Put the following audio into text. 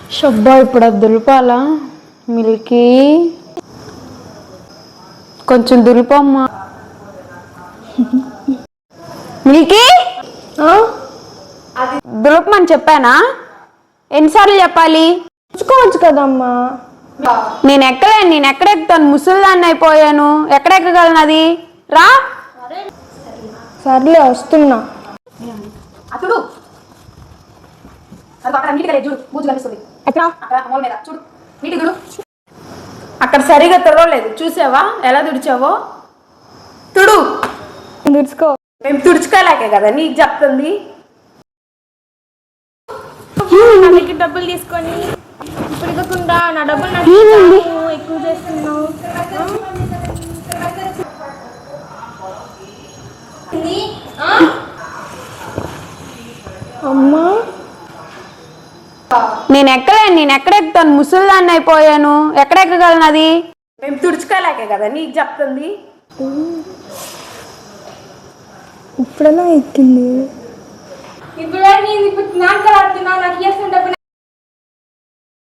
షబ్బా ఇప్పుడు అది దులపాలా మిల్కీ కొంచెం దులుపమ్మా మిల్కీ అది దులపమని చెప్పానా ఎన్నిసార్లు చెప్పాలి చూసుకోవచ్చు కదమ్మా నేను ఎక్కడ ఎక్కుతాను ముసలిదాన్ని అయిపోయాను ఎక్కడ ఎక్కగలను అది రా సర్లే వస్తున్నా చూడు అక్కడ సరిగా తుడవలేదు చూసావా ఎలా తుడిచావో తుడు తుడుచుకో మేము తుడుచుకోలేకే కదా నీకు చెప్తుంది డబ్బులు తీసుకొని ఇప్పుడు ఇవ్వకుండా నా డబ్బులు ఎక్కువ చేస్తున్నావు అమ్మా నేను ఎక్కడ ఎక్కుతాను ముసలిదాన్ని అయిపోయాను ఎక్కడ ఎక్కగలను అది మేము తుడుచుకోలేకే కదా నీకు చెప్తుంది ఇప్పుడెలా ఎక్కింది ఇప్పుడు నాకు